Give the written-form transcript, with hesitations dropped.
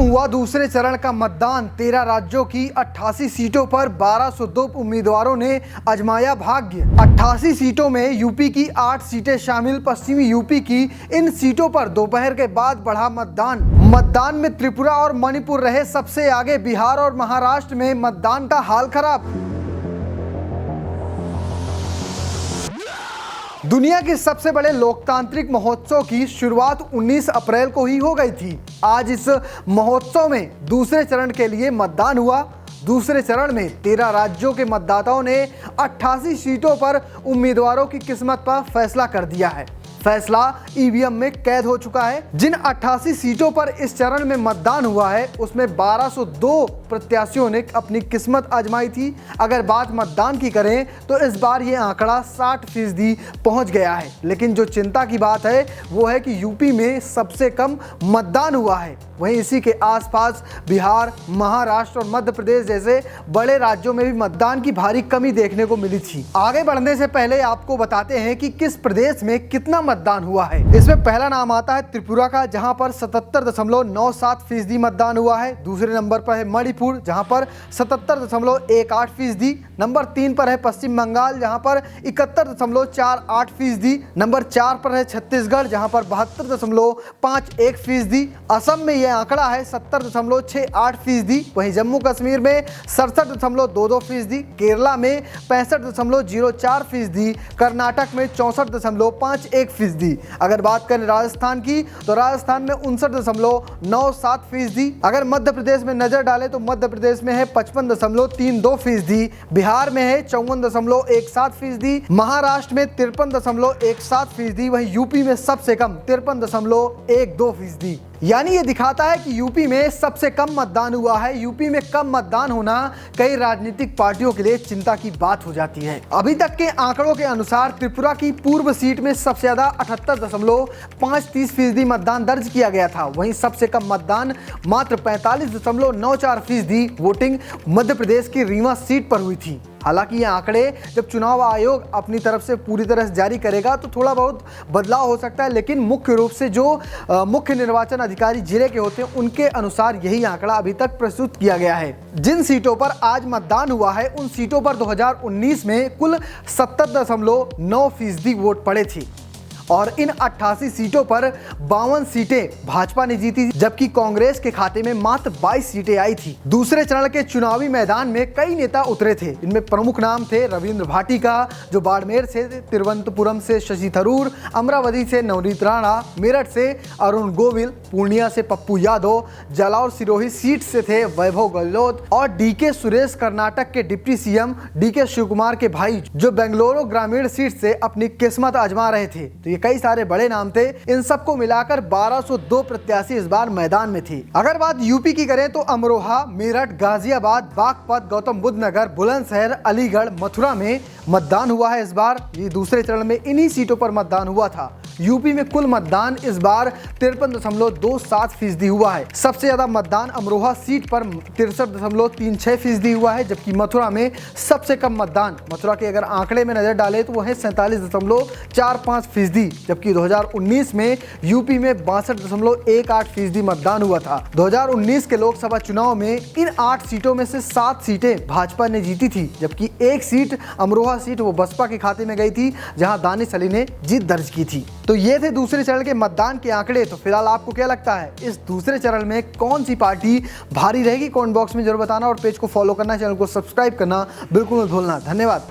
हुआ दूसरे चरण का मतदान। 13 राज्यों की 88 सीटों पर 1202 उम्मीदवारों ने आजमाया भाग्य। 88 सीटों में यूपी की 8 सीटें शामिल। पश्चिमी यूपी की इन सीटों पर दोपहर के बाद बढ़ा मतदान में त्रिपुरा और मणिपुर रहे सबसे आगे। बिहार और महाराष्ट्र में मतदान का हाल खराब। दुनिया के सबसे बड़े लोकतांत्रिक महोत्सव की शुरुआत 19 अप्रैल को ही हो गई थी। आज इस महोत्सव में दूसरे चरण के लिए मतदान हुआ। दूसरे चरण में 13 राज्यों के मतदाताओं ने 88 सीटों पर उम्मीदवारों की किस्मत पर फैसला कर दिया है। फैसला ईवीएम में कैद हो चुका है। जिन 88 सीटों पर इस चरण में मतदान हुआ है उसमें 1202 प्रत्याशियों ने अपनी किस्मत आजमाई थी। अगर बात मतदान की करें तो इस बार ये आंकड़ा 60% पहुंच गया है। लेकिन जो चिंता की बात है वो है कि यूपी में सबसे कम मतदान हुआ है। वहीं इसी के आसपास बिहार, महाराष्ट्र और मध्य प्रदेश जैसे बड़े राज्यों में भी मतदान की भारी कमी देखने को मिली थी। आगे बढ़ने से पहले आपको बताते हैं कि किस प्रदेश में कितना मतदान हुआ है। इसमें पहला नाम आता है त्रिपुरा का, जहां पर 77.97% मतदान हुआ है। दूसरे नंबर पर है मणिपुर, जहां पर 77.18%। नंबर 3 पर है पश्चिम बंगाल, जहां पर 71.48%। नंबर 4 पर है छत्तीसगढ़, जहां पर 72.51%। असम में यह आंकड़ा है 70.68%। वहीं जम्मू कश्मीर में 67.22%। केरला में 65.04%। कर्नाटक में 64.51%। अगर बात करें राजस्थान की तो राजस्थान में 59.97%। अगर मध्य प्रदेश में नजर डालें तो मध्य प्रदेश में है 55.32%। बिहार में है 54.17%। महाराष्ट्र में 53.17%। वहीं यूपी में सबसे कम 53.12%। यानी ये दिखाता है कि यूपी में सबसे कम मतदान हुआ है। यूपी में कम मतदान होना कई राजनीतिक पार्टियों के लिए चिंता की बात हो जाती है। अभी तक के आंकड़ों के अनुसार त्रिपुरा की पूर्व सीट में सबसे ज्यादा 78.35% मतदान दर्ज किया गया था। वहीं सबसे कम मतदान मात्र 45.94% वोटिंग मध्य प्रदेश की रीवा सीट पर हुई थी। हालांकि ये आंकड़े जब चुनाव आयोग अपनी तरफ से पूरी तरह से जारी करेगा तो थोड़ा बहुत बदलाव हो सकता है, लेकिन मुख्य रूप से जो मुख्य निर्वाचन अधिकारी जिले के होते हैं उनके अनुसार यही आंकड़ा अभी तक प्रस्तुत किया गया है। जिन सीटों पर आज मतदान हुआ है उन सीटों पर 2019 में कुल 70.9% वोट पड़े थे और इन 88 सीटों पर 52 सीटें भाजपा ने जीती, जबकि कांग्रेस के खाते में मात्र 22 सीटें आई थी। दूसरे चरण के चुनावी मैदान में कई नेता उतरे थे। इनमें प्रमुख नाम थे रविंद्र भाटिका जो बाड़मेर से, तिरुवनंतपुरम से शशि थरूर, अमरावती से नवनीत राणा, मेरठ से अरुण गोविल, पूर्णिया से पप्पू यादव, जालौर सिरोही सीट से थे वैभव गहलोत और डीके सुरेश कर्नाटक के डिप्टी सीएम डीके शिवकुमार के भाई जो बेंगलुरु ग्रामीण सीट से अपनी किस्मत आजमा रहे थे। तो ये कई सारे बड़े नाम थे। इन सबको मिलाकर 1202 प्रत्याशी इस बार मैदान में थे। अगर बात यूपी की करें तो अमरोहा, मेरठ, गाजियाबाद, बागपत, गौतम बुद्ध नगर, बुलंदशहर, अलीगढ़, मथुरा में मतदान हुआ है। इस बार ये दूसरे चरण में इन्हीं सीटों पर मतदान हुआ था। यूपी में कुल मतदान इस बार 53.27% हुआ है। सबसे ज्यादा मतदान अमरोहा सीट पर 63.36% हुआ है, जबकि मथुरा में सबसे कम मतदान, मथुरा के अगर आंकड़े में नजर डाले तो वो है 47.45%, जबकि 2019 में यूपी में 62.18% मतदान हुआ था। 2019 के लोकसभा चुनाव में इन 8 सीटों में से 7 सीटें भाजपा ने जीती थी, जबकि एक सीट अमरोहा सीट वो बसपा के खाते में गई थी, जहां दानिश अली ने जीत दर्ज की थी। तो ये थे दूसरे चरण के मतदान के आंकड़े। तो फिलहाल आपको क्या लगता है इस दूसरे चरण में कौन सी पार्टी भारी रहेगी? कमेंट बॉक्स में जरूर बताना और पेज को फॉलो करना, चैनल को सब्सक्राइब करना बिल्कुल मत भूलना। धन्यवाद।